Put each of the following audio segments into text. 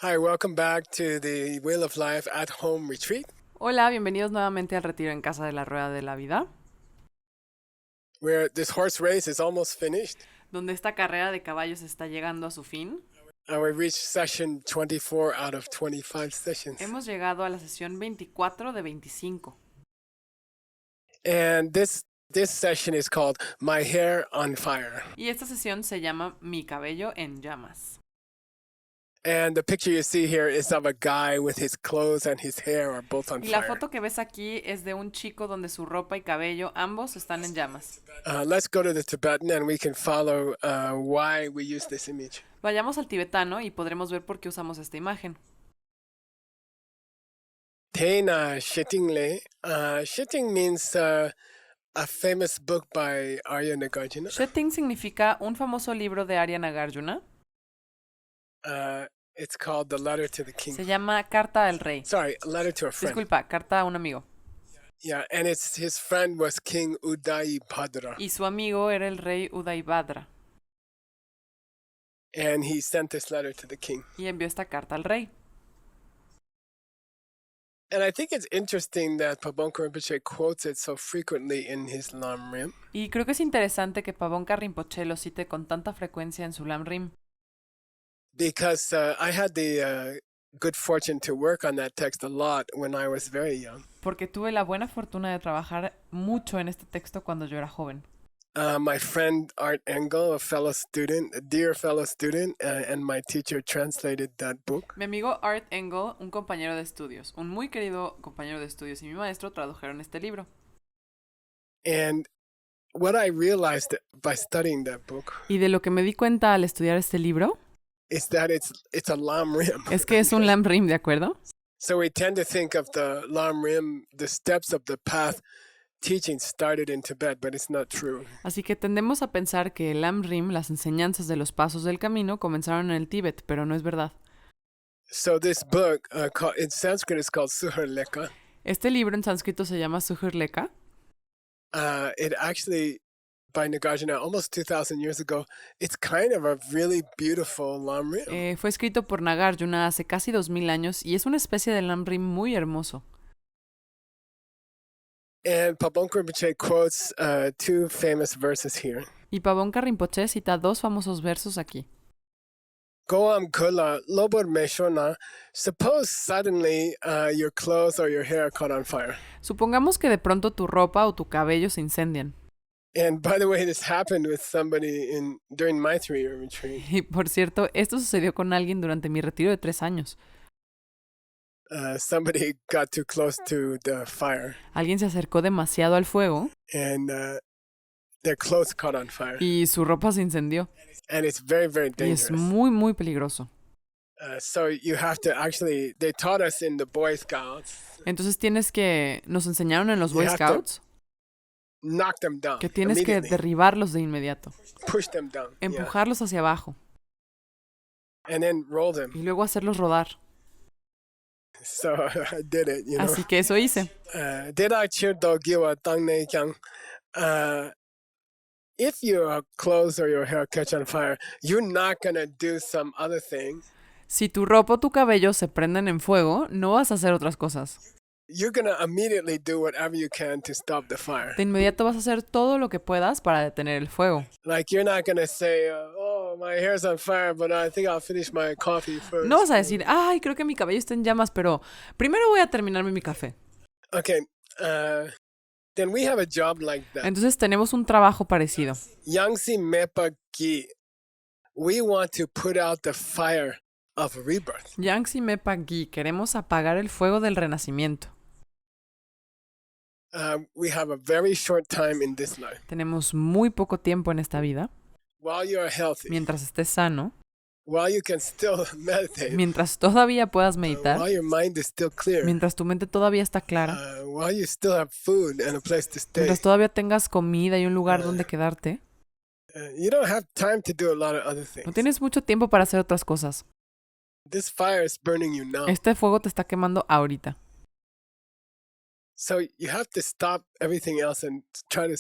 Hi, welcome back to the Wheel of Life at Home Retreat, Hola, bienvenidos nuevamente al retiro en casa de la Rueda de la Vida, where this horse race is almost finished. donde esta carrera de caballos está llegando a su fin. We reached session 24 out of 25 sessions. Hemos llegado a la sesión 24 de 25. And this session is called My Hair on Fire. Y esta sesión se llama Mi cabello en llamas. And the picture you see here is of a guy with his clothes and his hair are both on Y la fire. foto que ves aquí es de un chico donde su ropa y cabello ambos están en llamas. Let's go to the Tibetan and we can follow why we use this image. Vayamos al tibetano y podremos ver por qué usamos esta imagen. Tena Shittingle. Shitting means a famous book by Arya Nagarjuna. Shetting significa un famoso libro de Arya Nagarjuna. It's called The Letter to the King. Se llama Carta al Rey. Sorry, a letter to a friend. Disculpa, carta a un amigo. Yeah, and his friend was King Udayibhadra. Y su amigo era el rey Udaybhadra. And he sent this letter to the king. Y envió esta carta al rey. And I think it's interesting that Pabonka Rinpoche quotes it so frequently in his Lamrim. Y creo que es interesante que Pabonka Rinpoche lo cite con tanta frecuencia en su Lamrim. Because I had the good fortune to work on that text a lot when I was very young. Porque tuve la buena fortuna de trabajar mucho en este texto cuando yo era joven. My friend Art Engel, a fellow student, a dear fellow student, and my teacher translated that book. Mi amigo Art Engel, un compañero de estudios, un muy querido compañero de estudios y mi maestro tradujeron este libro. And what I realized by studying that book Y de lo que me di cuenta al estudiar este libro is that it's a Lamrim. es que es un Lamrim, ¿de acuerdo? So we tend to think of the Lamrim, the steps of the path teaching started in Tibet, but it's not true. Así que tendemos a pensar que el Lamrim, las enseñanzas de los pasos del camino, comenzaron en el Tíbet, pero no es verdad. So this book, in Sanskrit, is called Suharleka. Este libro en sánscrito se llama Suhirleka. It actually, by Nagarjuna, almost 2,000 years ago, it's kind of a really beautiful Lamrim. Fue escrito por Nagarjuna hace casi 2000 años y es una especie de Lamrim muy hermoso. And Pabonka Rinpoche quotes two famous verses here. Y Pabonka Rinpoche cita dos famosos versos aquí. Goam kula lobor meshona. Suppose suddenly your clothes or your hair caught on fire. Supongamos que de pronto tu ropa o tu cabello se incendian. And by the way, this happened with somebody during my 3-year retreat. Y por cierto, esto sucedió con alguien durante mi retiro de 3 años. Somebody got too close to the fire, Alguien se acercó demasiado al fuego and their clothes caught on fire. y su ropa se incendió. And it's very, very Y es dangerous. muy, muy peligroso. So you have to actually, they taught us in the Boy Scouts, Entonces nos enseñaron en los You Boy have to Scouts knock them down que tienes que immediately, derribarlos de inmediato, push them down, yeah, empujarlos hacia abajo and then roll them. y luego hacerlos rodar. So I did it, you know. Así que eso hice. Did I cheer dog you a dang ne kyang? If your clothes or your hair catch on fire, you're not gonna do some other thing. Si tu ropa o tu cabello se prenden en fuego, no vas a hacer otras cosas. You're gonna immediately do whatever you can to stop the fire. De inmediato vas a hacer todo lo que puedas para detener el fuego. Like you're not gonna say, "Oh, my hair's on fire, but I think I'll finish my coffee first." No vas a decir, ay, creo que mi cabello está en llamas, pero primero voy a terminarme mi café. Okay. Then we have a job like that. Entonces tenemos un trabajo parecido. Yangsi Mepa Gi. We want to put out the fire of rebirth. Yangtze Mepa Gi, queremos apagar el fuego del renacimiento. We have a very short time in this life. Tenemos muy poco tiempo en esta vida. While you are healthy, Mientras estés sano, while you can still meditate, mientras todavía puedas meditar, while your mind is still clear, mientras tu mente todavía está clara, while you still have food and a place to stay, mientras todavía tengas comida y un lugar donde quedarte, you don't have time to do a lot of other no things. tienes mucho tiempo para hacer otras cosas. This fire is burning you now. Este fuego te está quemando ahorita. So you have to stop everything else and try to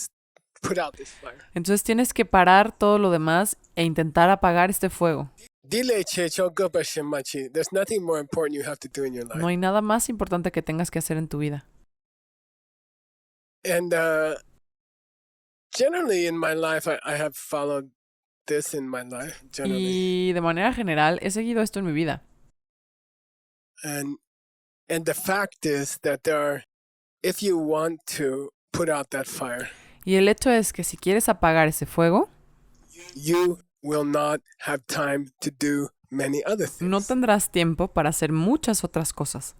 put out this fire. Entonces tienes que parar todo lo demás e intentar apagar este fuego. Dile che chogopa shimachi. There's nothing more important you have to do in your life. No hay nada más importante que tengas que hacer en tu vida. And generally in my life, I have followed this in my life. Generally, Y de manera general, he seguido esto en mi vida. and the fact is that if you want to put out that fire, Y el hecho es que si quieres apagar ese fuego, you will not have time to do many other no things. tendrás tiempo para hacer muchas otras cosas.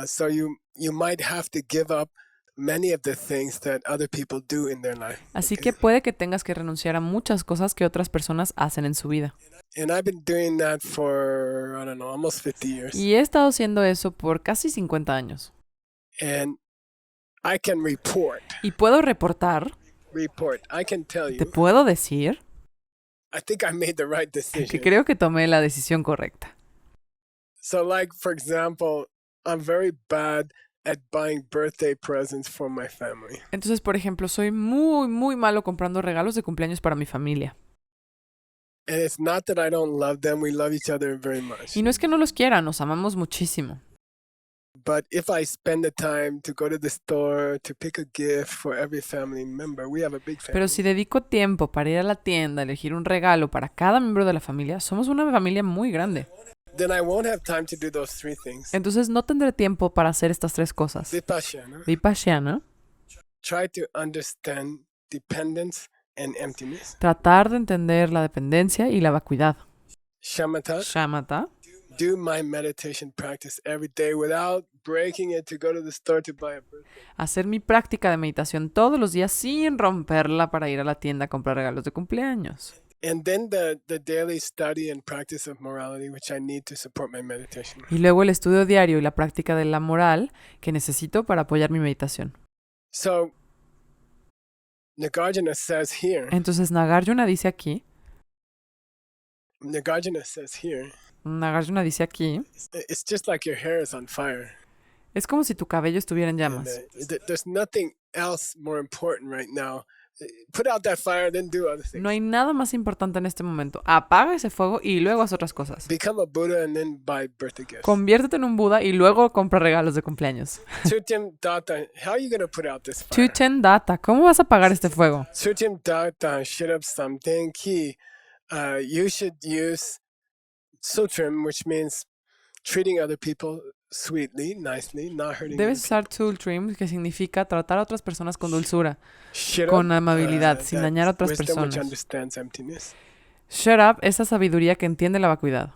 So you might have to give up many of the things that other people do in their life. Así Okay? que puede que tengas que renunciar a muchas cosas que otras personas hacen en su vida. And I've been doing that for, I don't know, almost 50 years. Y he estado haciendo eso por casi 50 años. And I can report, Y puedo reportar, I can tell te you, puedo decir I think I made the right que decision. creo que tomé la decisión correcta. So like, for example, I'm very bad at buying birthday presents for my family. Entonces, por ejemplo, soy muy malo comprando regalos de cumpleaños para mi familia. And it's not that I don't love them, we love each other very much. Y no es que no los quiera, nos amamos muchísimo. But if I spend the time to go to the store to pick a gift for every family member, we have a big family. Pero si dedico tiempo para ir a la tienda, elegir un regalo para cada miembro de la familia, somos una familia muy grande. Then I won't have time to do those three things. Entonces no tendré tiempo para hacer estas tres cosas. Vipassana, Vipassana, try to understand dependence and emptiness. tratar de entender la dependencia y la vacuidad. Shamatha, Shamatha, do my meditation practice every day without breaking it to go to the store to buy a birthday. hacer mi práctica de meditación todos los días sin romperla para ir a la tienda a comprar regalos de cumpleaños. And then the daily study and practice of morality, which I need to support my meditation. Y luego el estudio diario y la práctica de la moral que necesito para apoyar mi meditación. So, Nagarjuna says here, Entonces Nagarjuna dice aquí, Nagarjuna dice aquí, it's just like your hair is on fire. es como si tu cabello estuviera en And, llamas. there's nothing else more important right now. Put out that fire, then do other things. No hay nada más importante en este momento. Apaga ese fuego y luego haz otras cosas. Become a Buddha and then buy birthday gifts. Conviértete en un Buda y luego compra regalos de cumpleaños. Sutim Datta, how are you going to put out this fire? Tuchen Data, ¿cómo vas a apagar este fuego? Sutim Datta, shut up something key. You should use Sutrim, which means treating other people sweetly, nicely, not hurting Debes them. usar Tool Trim, que significa tratar a otras personas con dulzura, Shut con up, amabilidad, sin that dañar a otras wisdom which personas. understands emptiness. Shut up, esa sabiduría que entiende la vacuidad.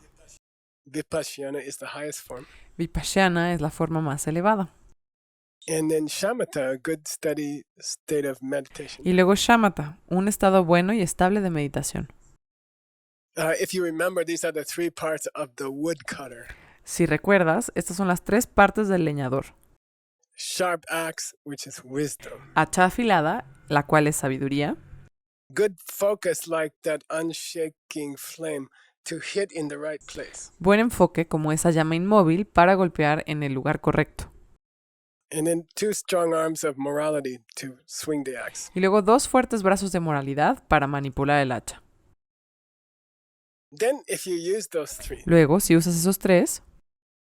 Vipassana is the highest form. Vipassana es la forma más elevada. And then shamatha, a good steady state of meditation. Y luego Shamatha, un estado bueno y estable de meditación. If you remember, these are the three parts of the woodcutter. Si recuerdas, estas son las tres partes del leñador. Sharp axe, which is wisdom. Hacha afilada, la cual es sabiduría. Good focus, like that unshaking flame, to hit in the right place. Buen enfoque, como esa llama inmóvil, para golpear en el lugar correcto. And then two strong arms of morality to swing the axe. Y luego dos fuertes brazos de moralidad para manipular el hacha. Then, if you use those three, Luego, si usas esos tres,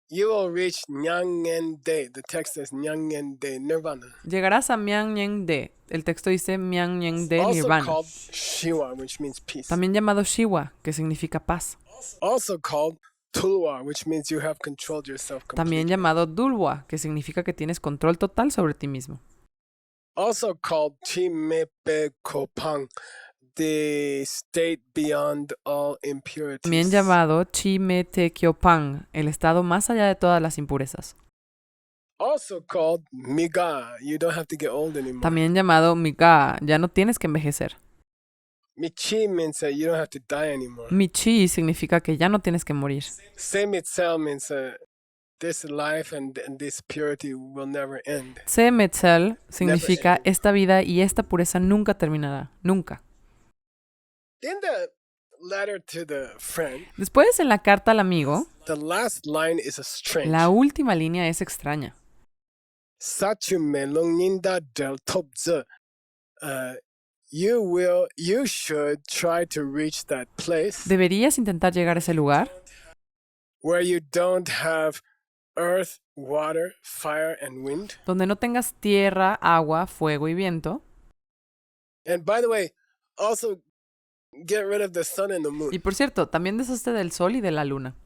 you will reach Nyangen De. The text says Nyangen De, nirvana. llegarás a Myangyang De. El texto dice Myangyang De Also Nirvana. called Shiva, which means peace. También llamado Shiva, que significa paz. Also called Tulwa, which means you have controlled yourself También completely. llamado Dulwa, que significa que tienes control total sobre ti mismo. Also called Chimepe Kopang, the state beyond all impurities. También llamado Chimetekyopang, el estado más allá de todas las impurezas. Also called Miga, you don't have to get old anymore. También llamado Miga, ya no tienes que envejecer. Michi means that you don't have to die anymore. Michi significa que ya no tienes que morir. Semitzel means this life and this purity will never end. Tse-metzel significa esta vida y esta pureza nunca terminará. Nunca. In the letter to the friend, Después, en la carta al amigo, the last line is a strange. la última línea es extraña. Sachume longninda del topze you should try to reach that place Deberías intentar llegar a ese lugar where you don't have earth, water, fire, and wind. donde no tengas tierra, agua, fuego y viento. And by the way, also get rid of the sun and the moon. Y por cierto, también deshazte del sol y de la luna.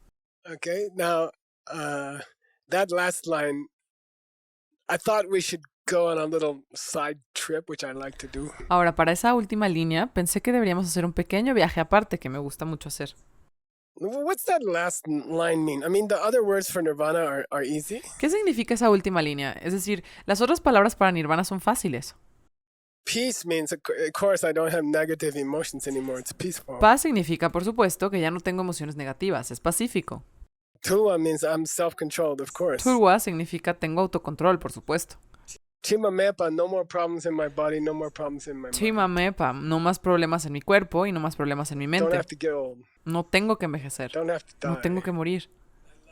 Okay, now that last line, I thought we should go on a little side trip, which I like to do. Ahora, para esa última línea, pensé que deberíamos hacer un pequeño viaje aparte que me gusta mucho hacer. What's that last line mean? I mean, the other words for nirvana are easy. ¿Qué significa esa última línea? Es decir, las otras palabras para nirvana son fáciles. Peace means, of course, I don't have negative emotions anymore. It's peaceful. Paz significa, por supuesto, que ya no tengo emociones negativas, es pacífico. Tulwa means I'm self-controlled, of course. Tulwa significa tengo autocontrol, por supuesto. Chimamepa, no more problems in my body, no more problems in my mind. Chimamepa, no más problemas en mi cuerpo y no más problemas en mi Don't mente. have to get old. No tengo que envejecer. Don't have to die. No tengo que morir.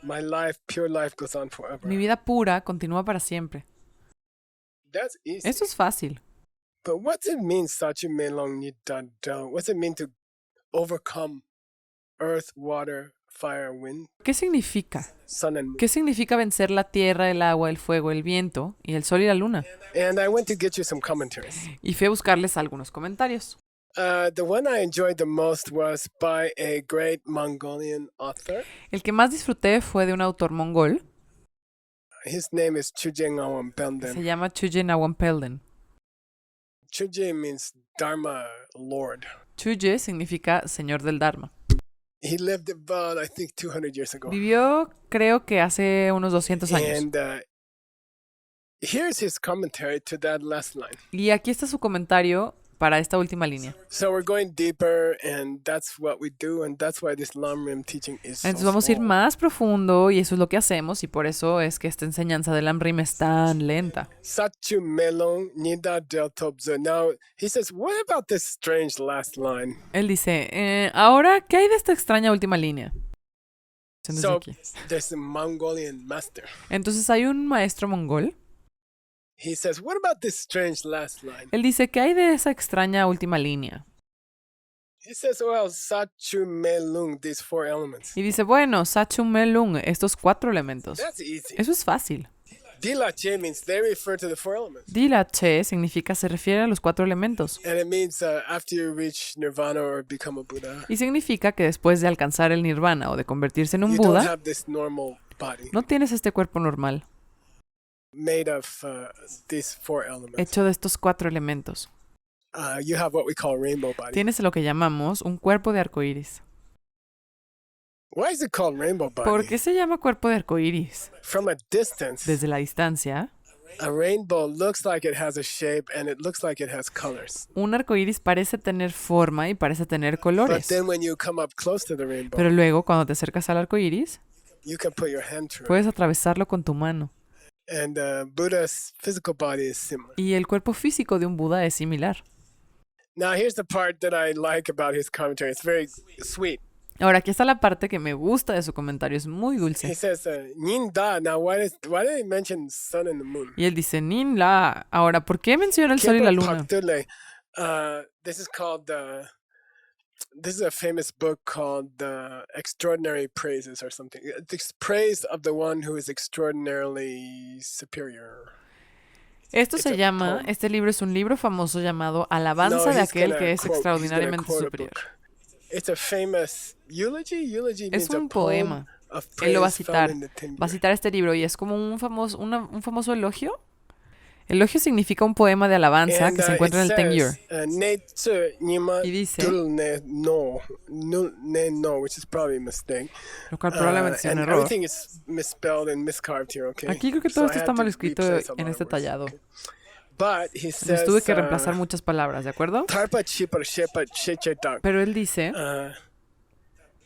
My life, pure life, goes on forever. Mi vida pura continúa para siempre. That's easy. Eso es fácil. But what's it mean, Sachi Melong Nidada? What's it mean to overcome earth, water, fire, wind, ¿Qué significa? sun, and moon? ¿Qué significa vencer la tierra, el agua, el fuego, el viento y el sol y la luna? And I went to get you some commentaries. Y fui a buscarles algunos comentarios. The one I enjoyed the most was by a great Mongolian author. El que más disfruté fue de un autor mongol. His name is Chujeng Se Awambelden. llama Chuje Nawampelden. Chuje means Dharma Lord. Chuje significa señor del Dharma. He lived about, I think, 200 years ago. Vivió, creo que hace unos 200 años. And here's his commentary to that last line. Y aquí está su comentario para esta última línea. So we're going deeper, and that's what we do, and that's why this Lamrim teaching is so Entonces vamos a ir small. más profundo y eso es lo que hacemos y por eso es que esta enseñanza del Lamrim es tan lenta. Satchu Melong Nida Del Tobze. Now, he says, what about this strange last line? Él dice, ahora, ¿qué hay de esta extraña última línea? Desde So, aquí. there's a Mongolian master. Entonces hay un maestro mongol. He says, what about this strange last line? Él dice, ¿qué hay de esa extraña última línea? He says, well, Satchu Melung, these four elements. Y dice, bueno, Sachum Melung, estos 4 elementos. That's easy. Eso es fácil. Dilache means they refer to the four elements. Dilache significa se refiere a los 4 elementos. And it means after you reach nirvana or become a Buddha, Y significa que después de alcanzar el nirvana o de convertirse en un you don't Buda, have this normal body no tienes este cuerpo normal, made of these four elements. hecho de estos 4 elementos. You have what we call rainbow body. Tienes lo que llamamos un cuerpo de arcoíris. Why is it called rainbow body? ¿Por qué se llama cuerpo de arcoíris? From a distance, Desde la distancia, a rainbow looks like it has a shape and it looks like it has colors. un arcoíris parece tener forma y parece tener But colores. then when you come up close to the rainbow, Pero luego, cuando te acercas al arcoíris, you can put your hand through it. puedes atravesarlo con tu mano. And Buddha's physical body is similar. Y el cuerpo físico de un Buda es similar. Now, here's the part that I like about his commentary. It's very sweet. Ahora, aquí está la parte que me gusta de su comentario, es muy He dulce. says, Nin Da. Now, why did he mention sun and the moon? Y él dice, Nin La. Ahora, ¿por qué menciona el sol y la Kepa luna? Paktule. This is called this is a famous book called Extraordinary Praises or something. It's praise of the one who is extraordinarily superior. Esto It's se a llama, poem. este libro es un libro famoso llamado Alabanza No, de he's aquel gonna que es quote- he's gonna extraordinariamente quote a superior. book. It's a famous eulogy. Eulogy Es means a un poem poema. of Él lo va a praise citar. found in the Ten Va a Year. citar este libro y es como un famoso elogio. Elogio significa un poema de alabanza And, que se it encuentra en el Ten Year. says, "Ne tsu nima Y dice, dul ne no, nul ne no," which is probably a mistake. lo cual probablemente sea un And error. everything is misspelled and miscarved here, okay? Aquí creo que So todo I esto had está to mal escrito replace a lot en of este words, tallado. okay? But he Entonces says, tuve que reemplazar muchas palabras, ¿de acuerdo? "Tarpa chipar shepa shechetak." Pero él dice,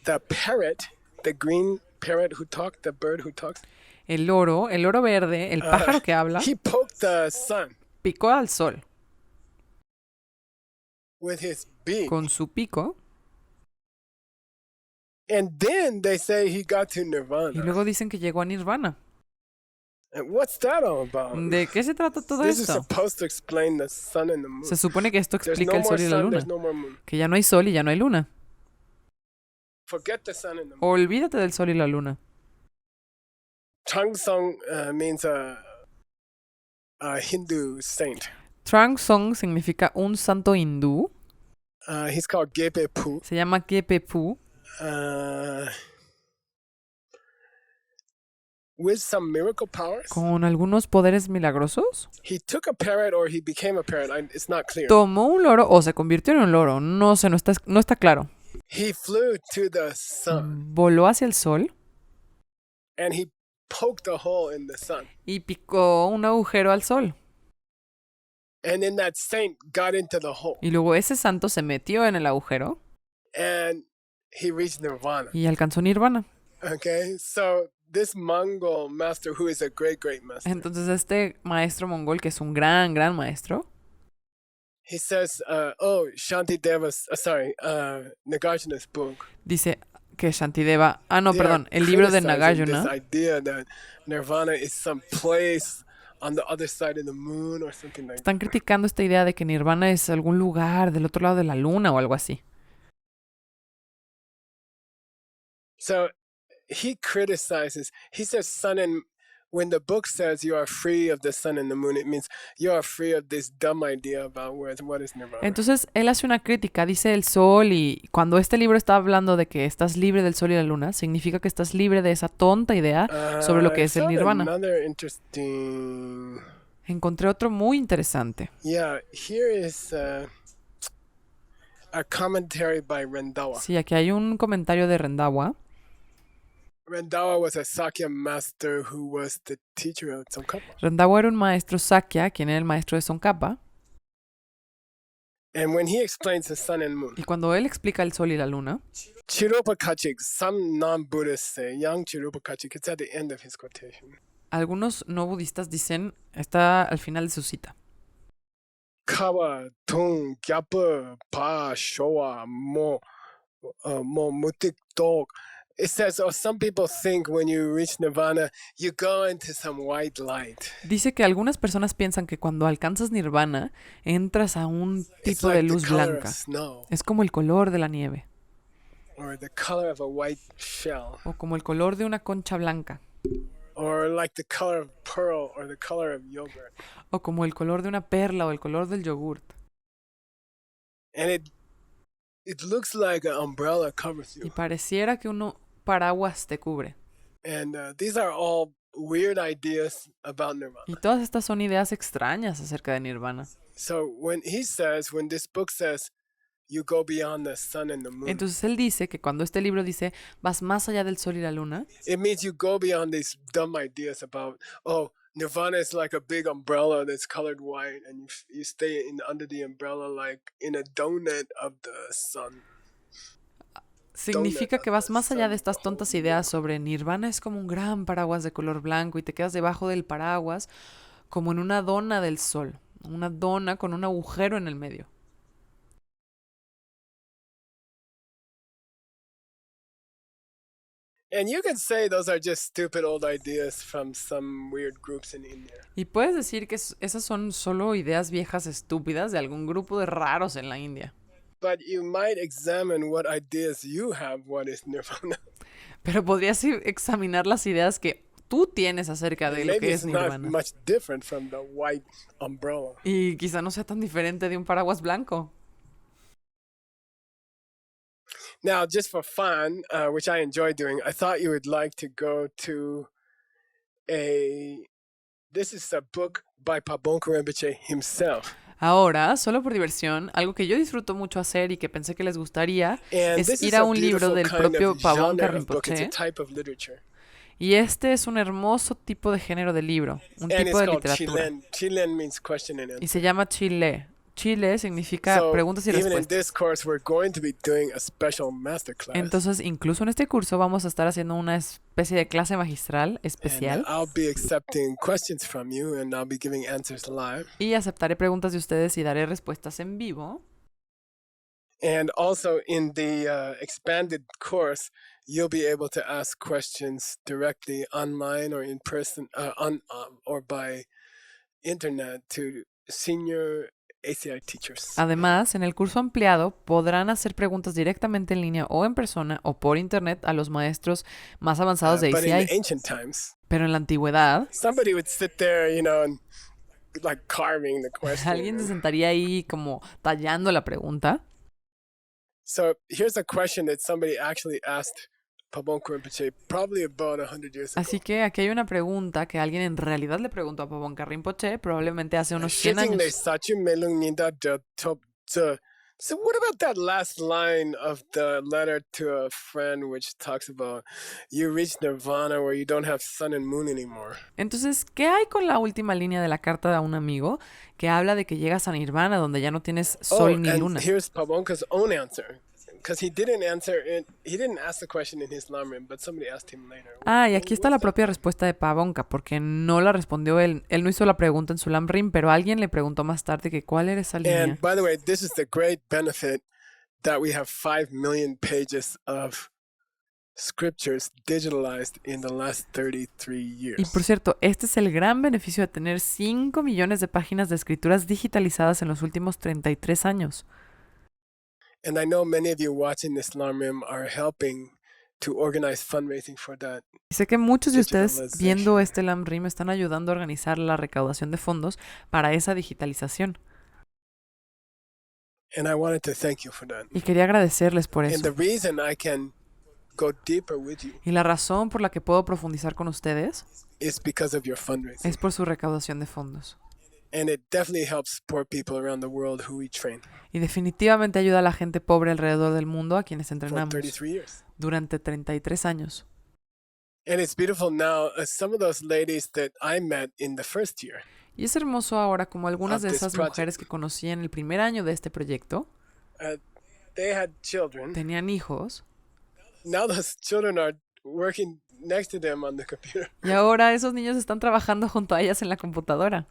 The parrot, the green parrot who talks, the bird who talks, el loro verde, el pájaro que habla, he poked the sun picó al sol with his beak. con su pico And then they say he got to y nirvana. luego dicen que llegó a Nirvana. And what's that all about? ¿De qué se trata todo This is esto? supposed to explain the sun and the moon. Se supone que esto There's explica no el more sol y la sun, luna. there's no more moon. Que ya no hay sol y ya no hay luna. Forget the sun and the moon. Olvídate del sol y la luna. Changsong means a Hindu saint. Trang Song significa un santo hindú. He's called Gepe Pu. Se llama Gepe Pu. With some miracle powers. Con algunos poderes milagrosos. He took a parrot or he became a parrot. It's not clear. Tomó un loro o se convirtió en un loro. No sé, no está claro. He flew to the sun Voló hacia el sol and he poked a hole in the sun. y picó un agujero al sol. And then that saint got into the hole Y luego ese santo se metió en el agujero and he reached nirvana. y alcanzó nirvana. Okay, so this Mongol master, who is a great master, Entonces este maestro mongol, que es un gran maestro, he says, Shantideva's, Nagarjuna's book. dice que Shantideva... they are perdón, el libro de criticizing Nagarjuna. This idea that nirvana is some place on the other side of the moon or something like that. Están criticando esta idea de que nirvana es algún lugar del otro lado de la luna o algo así. So he criticizes, he says when the book says you are free of the sun and the moon, it means you are free of this dumb idea about what is nirvana. Entonces él hace una crítica, dice el sol, y cuando este libro está hablando de que estás libre del sol y la luna, significa que estás libre de esa tonta idea sobre lo que I es el found nirvana. Another interesting. Encontré otro muy interesante. Yeah, here is a commentary by Rendawa. Sí, aquí hay un comentario de Rendawa. Rendawa was a Sakya master who was the teacher of Tsongkhapa. Rendawa era un maestro Sakya, quien era el maestro de Tsongkhapa. And when he explains the sun and moon, Y cuando él explica el sol y la luna, Chirupa Kachik, some non-Buddhists say, young Chirupa Kachik, it's at the end of his quotation. algunos no budistas dicen, está al final de su cita. Kawa, Tung, Gyapa, Pa, Showa, Mo, Mutik, Dog. It says, some people think when you reach nirvana, you go into some white light. Dice que algunas personas piensan que cuando alcanzas nirvana, entras a un It's tipo like de the luz color blanca. of snow, Es como el color de la nieve, or the color of a white shell, o como el color de una concha blanca, or like the color of pearl, or the color of yogurt. o como el color de una perla o el color del yogurt. And it looks like an umbrella covers Y you. pareciera que un paraguas te cubre. And these are all weird ideas about nirvana. Y todas estas son ideas extrañas acerca de nirvana. So when this book says, you go beyond the sun and the moon, Entonces él dice que cuando este libro dice, vas más allá del sol y la luna, it means you go beyond these dumb ideas about, nirvana is like a big umbrella that's colored white, and you stay under the umbrella like in a donut of the sun. significa que vas más allá de estas tontas ideas sobre nirvana es como un gran paraguas de color blanco y te quedas debajo del paraguas como en una dona del sol, una dona con un agujero en el medio. And you can say those are just stupid old ideas from some weird groups in India. Y puedes decir que esas son solo ideas viejas estúpidas de algún grupo de raros en la India. But you might examine what ideas you have, what is nirvana. Pero podrías examinar las ideas que tú tienes acerca de lo Maybe que it's es not nirvana. much different from the white umbrella. Y quizá no sea tan diferente de un paraguas blanco. Now, just for fun, which I enjoy doing, I thought you would like to go to this is a book by Pabonko Rinpoche himself. Ahora, solo por diversión, algo que yo disfruto mucho hacer y que pensé que les gustaría And es this ir is a a un libro beautiful del kind propio of Pabonka genre of book. It's a Rinpoche. type of literature. Y este es un hermoso tipo de género de libro, un And tipo it's de called literatura. Chilen. Chilen means question and Y answer. se llama Chile. Chile significa So preguntas y even in respuestas. this course, we're going to be doing a special masterclass. Entonces, incluso en este curso vamos a estar haciendo una especie de clase magistral And especial I'll be accepting questions from you, and I'll be giving answers live. y aceptaré preguntas de ustedes y daré respuestas en vivo. And also in the expanded course, you'll be able to ask questions directly online or in person, or by internet to senior ACI teachers. Además, en el curso ampliado podrán hacer preguntas directamente en línea o en persona o por internet a los maestros más avanzados de But in ACI. the ancient times, Pero en la antigüedad, somebody would sit there, and like carving the question. alguien se sentaría ahí como tallando la pregunta. So here's a question that somebody actually asked Pabonku Rinpoche probably about 100 years ago. Así que aquí hay una pregunta que alguien en realidad le preguntó a Pabonka Rinpoche probablemente hace unos 100 Shitingle años. sachu melung ninda de top de. So what about that last line of the letter to a friend which talks about you reach nirvana where you don't have sun and moon anymore? Entonces, ¿qué hay con la última línea de la carta a un amigo que habla de que llegas a Nirvana donde ya no tienes sol ni and luna? here's Pabonka's own answer. Because he didn't ask the question in his lamrim, but somebody asked him later. Ah, y aquí está la propia respuesta de Pabonka, porque no la respondió él. Él no hizo la pregunta en su Lamrim, pero alguien le preguntó más tarde que cuál era esa línea. And by the way, this is the great benefit that we have 5 million pages of scriptures digitalized in the last 33 years. Y por cierto, este es el gran beneficio de tener 5 millones de páginas de escrituras digitalizadas en los últimos 33 años. And I know many of you watching this Lamrim are helping to organize fundraising for that. Y sé que muchos de ustedes Digitalization. viendo este Lamrim están ayudando a organizar la recaudación de fondos para esa digitalización. And I wanted to thank you for that. Y quería agradecerles por And eso. the reason I can go deeper with you Y la razón por la que puedo profundizar con ustedes is because of your fundraising. es por su recaudación de fondos. And it definitely helps poor people around the world who we train Y definitivamente ayuda a la gente pobre alrededor del mundo a quienes for entrenamos 33 years. durante 33 años. And it's beautiful now. Some of those ladies that I met in the first year, Y es hermoso ahora como algunas Of de this esas project. mujeres que conocí en el primer año de este proyecto they had children. tenían hijos Now those children are working next to them on the computer. y ahora esos niños están trabajando junto a ellas en la computadora.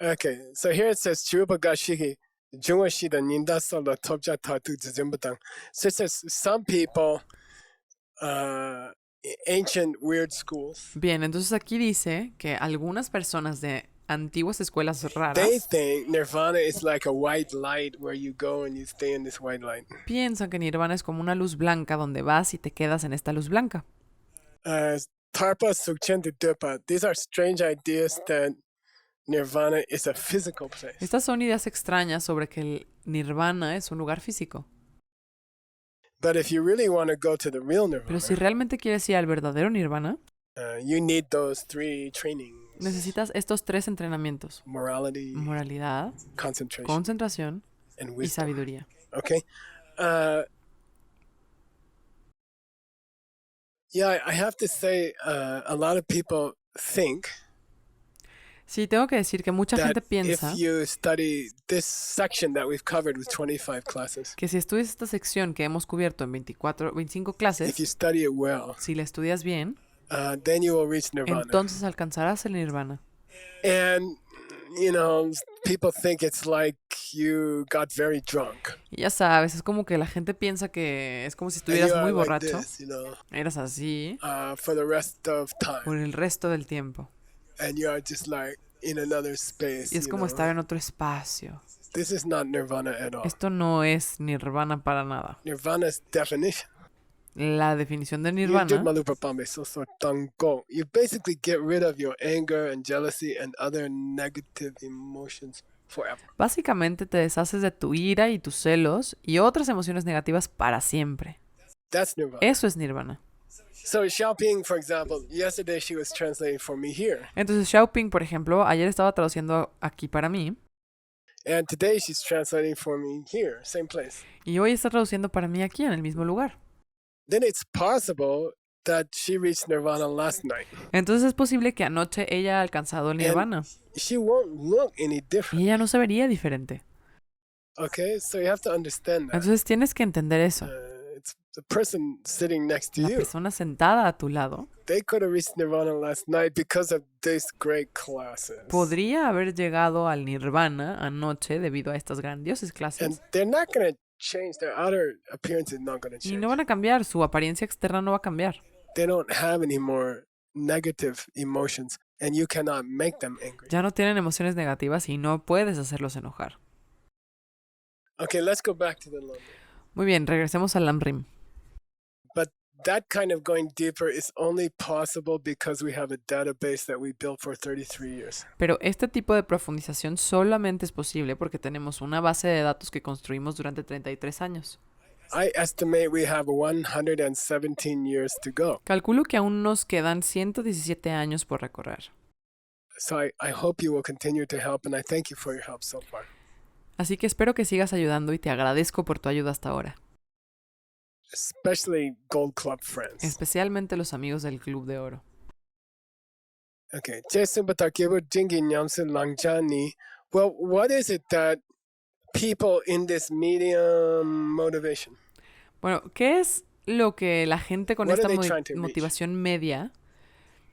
Okay, so here it says Chupa Gashiki, Jungwa Shida Ninda Solo Topja Tatu Zimbutang. So it says some people, ancient weird schools, Bien, entonces aquí dice que algunas personas de antiguas escuelas they raras think Nirvana is like a white light where you go and you stay in this white light. piensan que Nirvana es como una luz blanca donde vas y te quedas en esta luz blanca. Tarpa Sukchendu Dupa, these are strange ideas that Nirvana is a physical place. Estas son ideas extrañas sobre que el Nirvana es un lugar físico. But if you really want to go to the real Pero Nirvana, si realmente quieres ir al verdadero Nirvana, you need those 3 trainings: necesitas estos 3 entrenamientos: morality, moralidad, concentration, concentración and y wisdom. sabiduría. Okay. Yeah, I have to say, a lot of people think Sí, tengo que decir que mucha that gente if piensa you study this section that we've covered with 25 classes, que si estudias esta sección que hemos cubierto en 25 if you clases, study it well, si la estudias bien, then you will reach Nirvana. entonces alcanzarás el Nirvana. And, people think it's like you got very drunk. Y ya sabes, es como que la gente piensa que es como si And estuvieras you are muy like borracho. this, Eras así for the rest of time. por el resto del tiempo. And you are just like in another space. Y es you como know. estar en otro espacio. This is not Nirvana at all. Esto no es Nirvana para nada. Nirvana's definition. La definición de You did Nirvana Malupapame, so tango. You basically get rid of your anger and jealousy and other negative emotions forever. básicamente te deshaces de tu ira y tus celos y otras emociones negativas para siempre. That's Nirvana. Eso es Nirvana. So Xiaoping, for example, yesterday she was translating for me here. Entonces Xiaoping, por ejemplo, ayer estaba traduciendo aquí para mí And today she's translating for me here, same place. y hoy está traduciendo para mí aquí en el mismo lugar. Then it's possible that she reached Nirvana last night. Entonces es posible que anoche ella ha alcanzado el Nirvana She won't look any different. y ella no se vería diferente. Okay, so you have to understand that. Entonces tienes que entender eso. It's the person sitting next to La you. persona sentada a tu lado They could have reached Nirvana last night because of these great classes. podría haber llegado al Nirvana anoche debido a estas grandiosas And clases. they're not going to change. Their outer appearance is not going to Y change. no van a cambiar, su apariencia externa no va a cambiar. They don't have any more negative emotions, and you cannot make them angry. Ya no tienen emociones negativas y no puedes hacerlos enojar. Okay, let's go back to the laundry. Muy bien, regresemos al Lamrim. But that kind of going deeper is only possible because we have a database that we built for 33 years. Pero este tipo de profundización solamente es posible porque tenemos una base de datos que construimos durante 33 años. I estimate we have 117 years to go. Calculo que aún nos quedan 117 años por recorrer. So I hope you will continue to help, and I thank you for your help so far. Así que espero que sigas ayudando y te agradezco por tu ayuda hasta ahora. Especially Gold Club friends. Especialmente los amigos del Club de Oro. Okay, Jason Batakibo Jingi Nyamsen Langjani. Well, what is it that people in this medium motivation? Bueno, ¿qué es lo que la gente con What esta are they trying to reach? motivación media,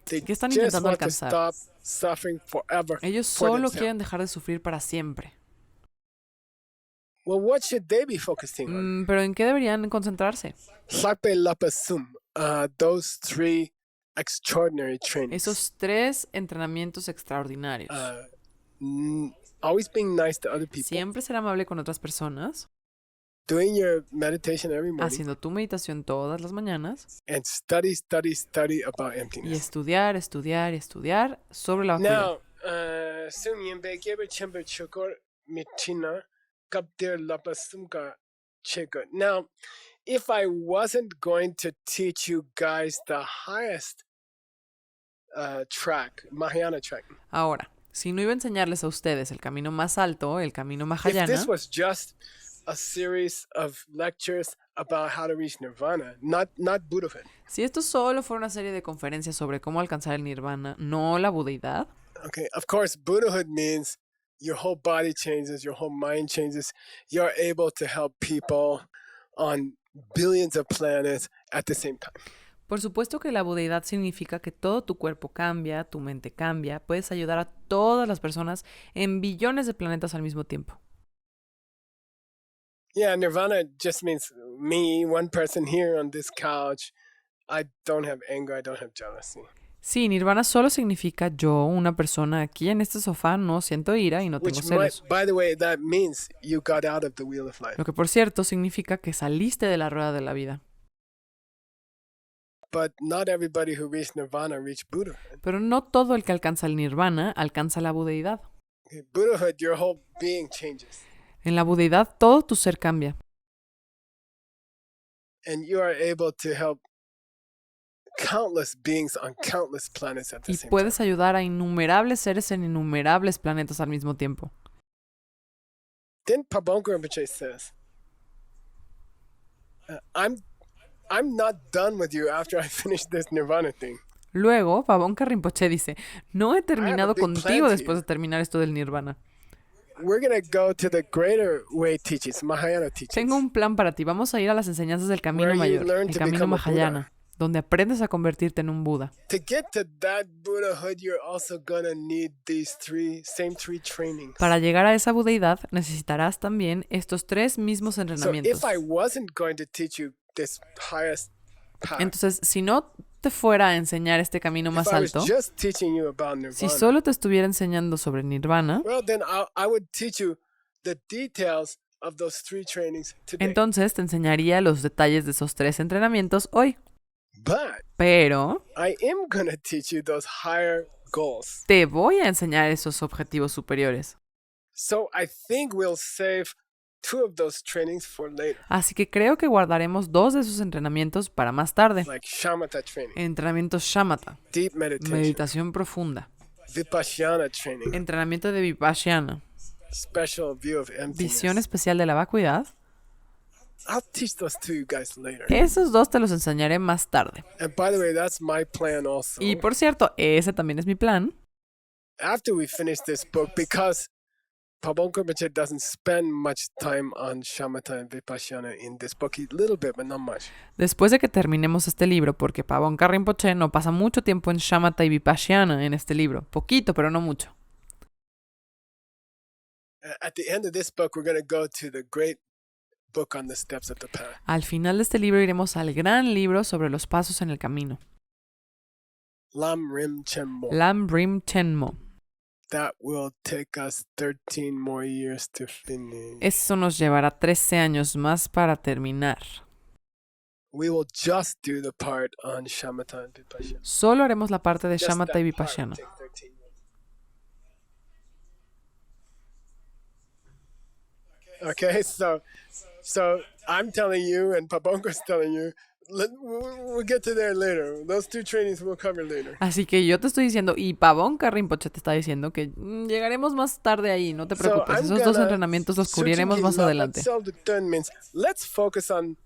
They ¿qué están just intentando want to alcanzar? stop suffering forever. Ellos for solo themselves. quieren dejar de sufrir para siempre. Well, what should they be focusing on? ¿Pero en qué deberían concentrarse? Lape Lapasum, those three extraordinary trainings. Esos 3 entrenamientos extraordinarios. Always being nice to other people. Siempre ser amable con otras personas, Doing your meditation every morning. haciendo tu meditación todas las mañanas And study about y emptiness. estudiar, estudiar y estudiar sobre la vacuidad. Now, Sumyembe Geber Chamber Chokor Michina Kapdir Lapasumka Cheka. Now, if I wasn't going to teach you guys the highest track, Mahayana track, Ahora, si no iba a enseñarles a ustedes el camino más alto, el camino if Mahayana, this was just a series of lectures about how to reach nirvana, not Buddhahood. si esto solo fuera una serie de conferencias sobre cómo alcanzar el nirvana, no la budeidad, Okay, of course, Buddhahood means your whole body changes, your whole mind changes. You're able to help people on billions of planets at the same time. por supuesto que la budeidad significa que todo tu cuerpo cambia, tu mente cambia, puedes ayudar a todas las personas en billones de planetas al mismo tiempo. Yeah, nirvana just means me, one person here on this couch. I don't have anger, I don't have jealousy. Sí, nirvana solo significa yo, una persona aquí en este sofá, no siento ira y no tengo Which, might, celos. by the way, that means you got out of the wheel of life. Lo que por cierto significa que saliste de la rueda de la vida. But not everybody who reached nirvana reached Buddhahood. Pero no todo el que alcanza el nirvana alcanza la budeidad. Okay, Buddhahood, your whole being changes. En la budeidad todo tu ser cambia. And you are able to help countless beings on countless planets at the Y same time. puedes ayudar a innumerables seres en innumerables planetas al mismo tiempo. Then Pabonko Rinpoche says, I'm not done with you after I finish this nirvana thing. Luego, Pabonka Rinpoche dice, no he terminado big plan contigo for después you. de terminar esto del nirvana. We're going to go to the greater way teachings, Mahayana teachings. Tengo un plan para ti. Vamos a ir a las enseñanzas del camino Where you mayor, learn el to camino become a Mahayana, donde aprendes a convertirte en un Buda. To get to that Buddhahood, you're also going to need these same three trainings. Para llegar a esa budeidad, necesitarás también estos 3 mismos So entrenamientos. if I wasn't going to teach you this highest path, Entonces, si no te fuera a enseñar este camino if más I was alto, just teaching you about nirvana, si solo te estuviera enseñando sobre nirvana, well, then I would teach you the details of those 3 trainings today. entonces te enseñaría los detalles de esos 3 entrenamientos hoy. But Pero I am going to teach you those higher goals. te voy a enseñar esos objetivos superiores. So I think we'll save 2 of those trainings for later, Así que creo que guardaremos 2 de esos entrenamientos para más tarde. like shamatha training, Entrenamiento shamatha, deep meditation, meditación profunda. vipassana training, Entrenamiento de vipassana, special view of visión emptiness. especial de la vacuidad. I'll teach those to you guys later. Esos 2 te los enseñaré más tarde. And by the way, that's my plan also. Y por cierto, ese también es mi plan. After we finish this book, because Pabonko Rinpoche doesn't spend much time on shamatha and vipassana in this book, a little bit, but not much. Después de que terminemos este libro, porque Pabonka Rinpoche no pasa mucho tiempo en shamatha y vipassana en este libro. Poquito, pero no mucho. At the end of this book, we're going to go to the great book on the steps of the path. Al final de este libro iremos al gran libro sobre los pasos en el camino. Lam Rim Chenmo. Lam Rim Chenmo. That will take us 13 more years to finish. Eso nos llevará 13 años más para terminar. We will just do the part on Shamatha and Vipassana. Solo haremos la parte de Just Shamatha that y part Vipassana. will take 13 years. Okay, so I'm telling you, and Pabonko's telling you, we'll get to there later. Those two trainings we'll cover later. Así que yo te estoy diciendo, y Pabonka Rinpoche te está diciendo que llegaremos más tarde ahí, no te preocupes. Esos dos entrenamientos los cubriremos más adelante. Means let's focus on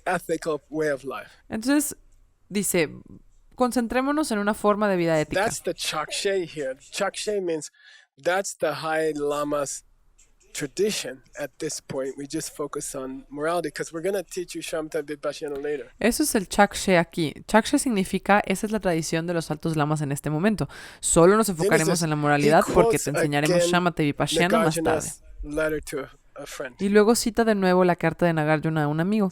ethical way of life. Entonces, dice, concentrémonos en una forma de vida ética. That's the Chakshe here. Chakshe means that's the high lama's tradition at this point. We just focus on morality because we're going to teach you Shamatha Vipassana later. Eso es el Chakshe aquí. Chakshe significa, esa es la tradición de los altos lamas en este momento. Solo nos enfocaremos en la moralidad porque te enseñaremos Shamatha y Vipassana más tarde. Letter to a friend. Y luego cita de nuevo la carta de Nagarjuna a un amigo.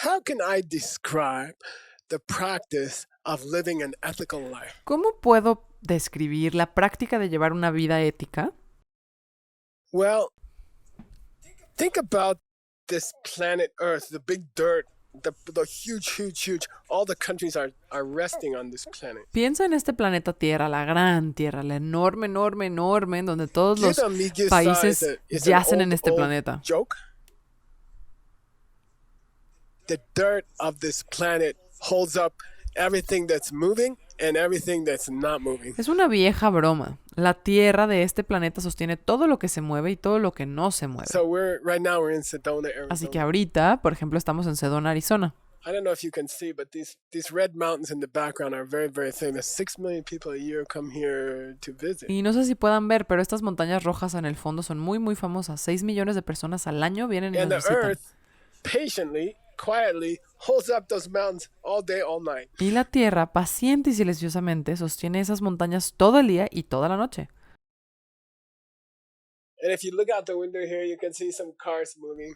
How can I describe the practice of living an ethical life? ¿Cómo puedo describir la práctica de llevar una vida ética? Well, think about this planet Earth, the big dirt, the huge. All the countries are resting on this planet. Piensa en este planeta Tierra, la gran Tierra, la enorme, en donde todos los países yacen en este planeta. Joke? The dirt of this planet holds up everything that's moving and everything that's not moving. Es una vieja broma. La Tierra de este planeta sostiene todo lo que se mueve y todo lo que no se mueve. So right now we're in Sedona, Arizona. Así que ahorita, por ejemplo, estamos en Sedona, Arizona. I don't know if you can see, but these red mountains in the background are very, very famous. 6 million people a year come here to visit. Y no sé si puedan ver, pero estas montañas rojas en el fondo son muy famosas. 6 millones de personas al año vienen y And nos the visitan. earth patiently, quietly holds up those mountains all day, all night. Y la Tierra, paciente y silenciosamente, sostiene esas montañas todo el día y toda la noche. And if you look out the window here, you can see some cars moving.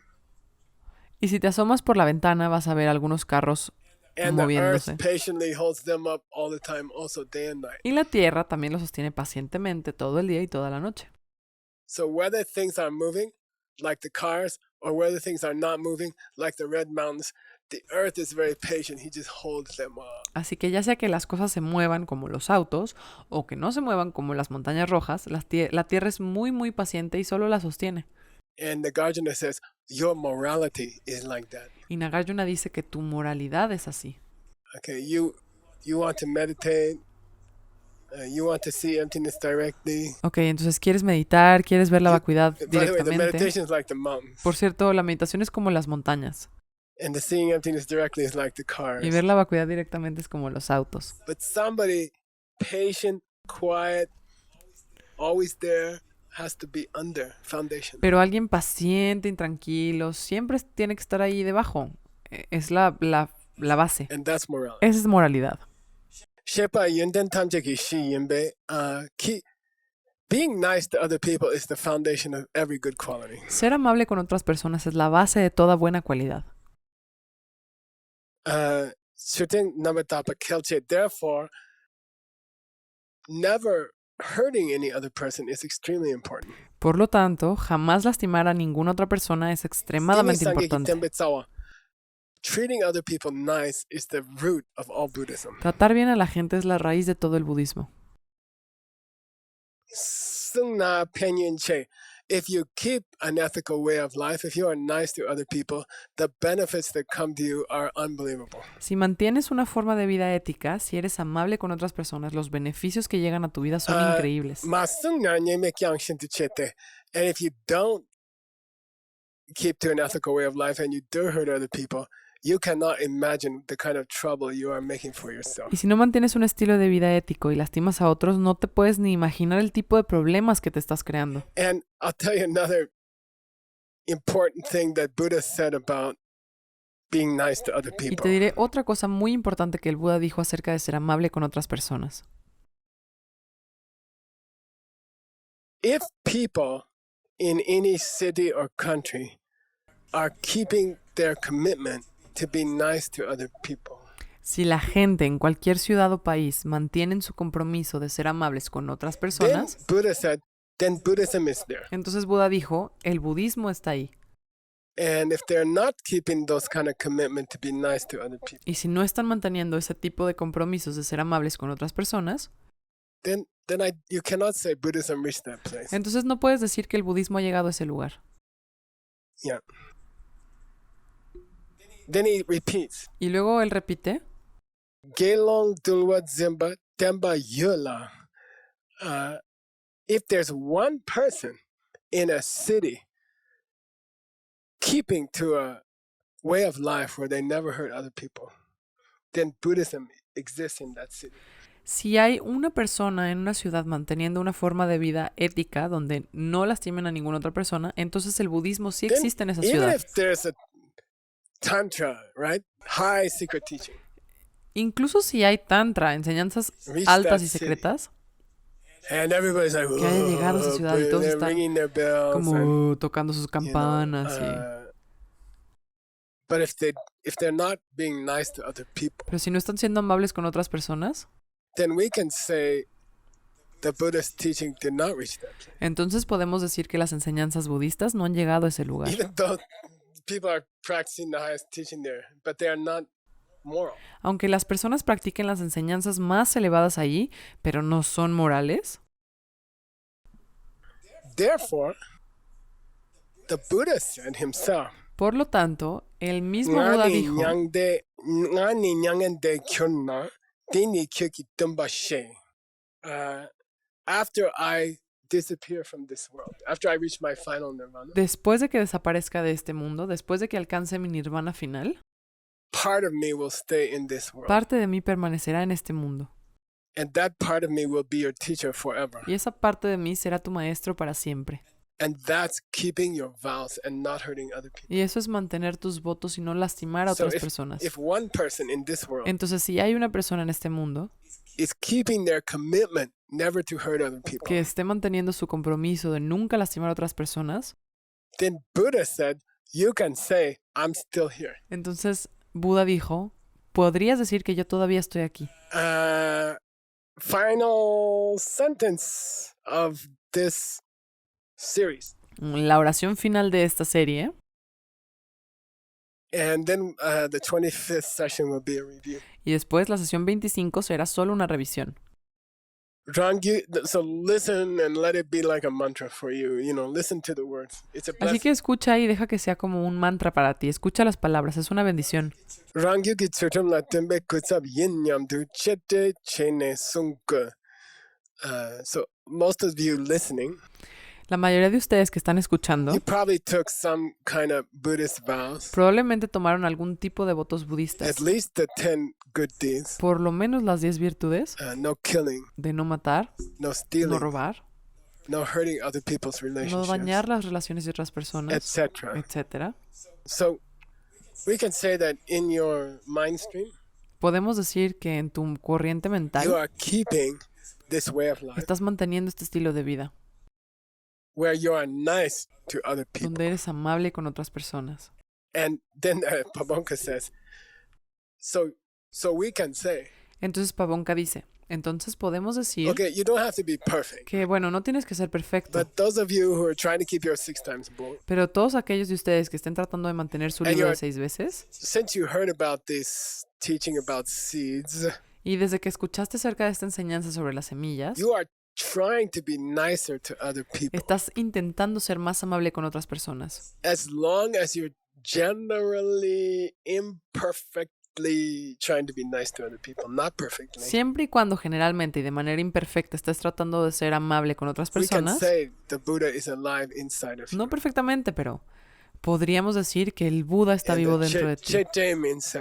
Y si te asomas por la ventana, vas a ver algunos carros And the earth moviéndose. patiently holds them up all the time, also day and night. Y la Tierra también los sostiene pacientemente todo el día y toda la noche. So whether things are moving, like the cars, or whether things are not moving, like the red mountains, the earth is very patient. He just holds them up. Así que ya sea que las cosas se muevan como los autos o que no se muevan como las montañas rojas, la Tierra es muy paciente y solo la sostiene. And the Garjuna says, your morality is like that. Y Nagarjuna dice que tu moralidad es así. Okay, you want to meditate, you want to see emptiness directly. Ok, entonces quieres meditar, quieres ver la vacuidad By the way, the directamente. meditation is like the mountains. Por cierto, la meditación es como las montañas. And the seeing emptiness directly is like the cars. Y ver la vacuidad directamente es como los autos. But somebody patient, quiet, always there, has to be under foundation. Pero alguien paciente, intranquilo, siempre tiene que estar ahí debajo. Es la base. And that's morality. Esa es moralidad. Shepa yenden tamjeki shi yinbe, being nice to other people is the foundation of every good quality. Ser amable con otras personas es la base de toda buena cualidad. Certain namatapa kelche, therefore, never hurting any other person is extremely important. Por lo tanto, jamás lastimar a ninguna otra persona es extremadamente importante. Treating other people nice is the root of all Buddhism. Tratar bien a la gente es la raíz de todo el budismo. Sungna Penyin Che. If you keep an ethical way of life, if you are nice to other people, the benefits that come to you are unbelievable. Si mantienes una forma de vida ética, si eres amable con otras personas, los beneficios que llegan a tu vida son increíbles. Ma sungna nyeme kyang shintu chete. And if you don't keep to an ethical way of life and you do hurt other people, you cannot imagine the kind of trouble you are making for yourself. Y si no mantienes un estilo de vida ético y lastimas a otros, no te puedes ni imaginar el tipo de problemas que te estás creando. And I'll tell you another important thing that Buddha said about being nice to other Y te people. diré otra cosa muy importante que el Buda dijo acerca de ser amable con otras personas. if people in any city or country are keeping their commitment to be nice to other people, Si la gente en cualquier ciudad o país mantienen su compromiso de ser amables con otras then personas, Buddha said, then Buddhism is there. entonces Buda dijo, el budismo está ahí. And if they're not keeping those kind of commitment to be nice to other people, Y si no están manteniendo ese tipo de compromisos de ser amables con otras personas, then you cannot say Buddhism reached that place. entonces no puedes decir que el budismo ha llegado a ese lugar. Yeah. Then he repeats, Y luego él repite, Gelong Dulwa Zimba Temba Yula. If there's one person in a city keeping to a way of life where they never hurt other people, then Buddhism exists in that city. si hay una persona en una ciudad manteniendo una forma de vida ética donde no lastimen a ninguna otra persona, entonces el budismo sí Then, existe en esa even ciudad. if there's a tantra, right? High secret teaching. Incluso si hay tantra, enseñanzas Reach altas that y city. secretas, And everybody's like, que haya llegado a esa ciudad y todos they're están ringing their bells. and, como tocando sus you know, campanas. but if they're not being nice to other people, Pero si no están siendo amables con otras personas, then we can say the Buddhist teaching did not reach that place. entonces podemos decir que las enseñanzas budistas no han llegado a ese lugar. Even though people are practicing the highest teaching there, but they are not moral. Aunque las personas practiquen las enseñanzas más elevadas allí, pero no son morales, Therefore, the Buddha said himself, por lo tanto, el mismo Buda "Ngani dijo, ngani nyangende kyonna, dini kyuki tumba she." After I disappear from this world, after I reach my final nirvana, después de que desaparezca de este mundo, después de que alcance mi nirvana final, part of me will stay in this world. parte de mí permanecerá en este mundo. And that part of me will be your teacher forever. Y esa parte de mí será tu maestro para siempre. And that's keeping your vows and not hurting other people. Y eso es mantener tus votos y no lastimar a So otras personas. if one person in this world Entonces, si hay una persona en este mundo is keeping their commitment never to hurt other people, que esté manteniendo su compromiso de nunca lastimar a otras personas, then Buddha said, you can say, I'm still here. entonces Buda dijo, podrías decir que yo todavía estoy aquí. Final sentence of this series. La oración final de esta serie. And then the 25th session will be a review. Y después la sesión 25 será solo una revisión. So listen and let it be like a mantra for you. You know, listen to the words. It's a Así blessing. que escucha y deja que sea como un mantra para ti. Escucha las palabras, es una bendición. Rangyu ki tsutum la tembe kutsab yin nyam du chete chene sungke. So most of you listening, La mayoría de ustedes que están escuchando you probably took some kind of Buddhist vows. probablemente tomaron algún tipo de votos At budistas. least the 10 good deeds. Por lo menos las 10 virtudes No killing, de no matar, no no stealing, robar, no hurting other people's no relationships, dañar las relaciones de otras personas, etc. etc. So we can say that in your mind stream, Podemos decir que en tu corriente you mental are keeping this way of life estás manteniendo este estilo de vida, where you are nice to other people. donde eres amable con otras personas. And then Pabonka says, so we can say, Entonces Pavonka dice, entonces podemos decir okay, you don't have to be perfect, que, bueno, no tienes que ser perfecto, but those of you who are trying to keep your 6 times bowl, pero todos aquellos de ustedes que estén tratando de mantener su libro de 6 veces, since you heard about this teaching about seeds, y desde que escuchaste acerca de esta enseñanza sobre las semillas, you are trying to be nicer to other people. estás intentando ser más amable con otras personas. As long as you're generally imperfectly trying to be nice to other people, not perfectly. Siempre y cuando generalmente y de manera imperfecta estés tratando de ser amable con otras We can personas, say the Buddha is alive inside of you. no perfectamente, pero podríamos decir que el Buda está And vivo the dentro de ti. Chete means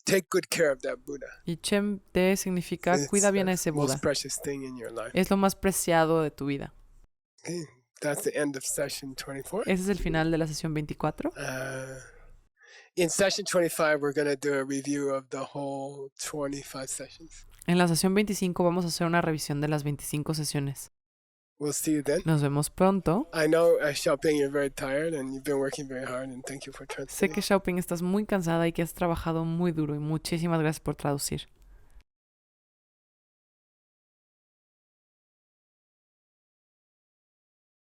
take good care of that Buddha. Y Chemte significa It's cuida bien a the ese most Buda. precious thing in your life. Es lo más preciado de tu vida. Okay. That's the end of session 24. Ese es el final de la sesión 24. In session 25, we're going to do a review of the whole 25 sessions. En la sesión 25 vamos a hacer una revisión de las 25 sesiones. We'll see you then. Nos vemos pronto. I know, Xiaoping, you're very tired and you've been working very hard, and thank you for Sé translating. que Xiaoping estás muy cansada y que has trabajado muy duro y muchísimas gracias por traducir.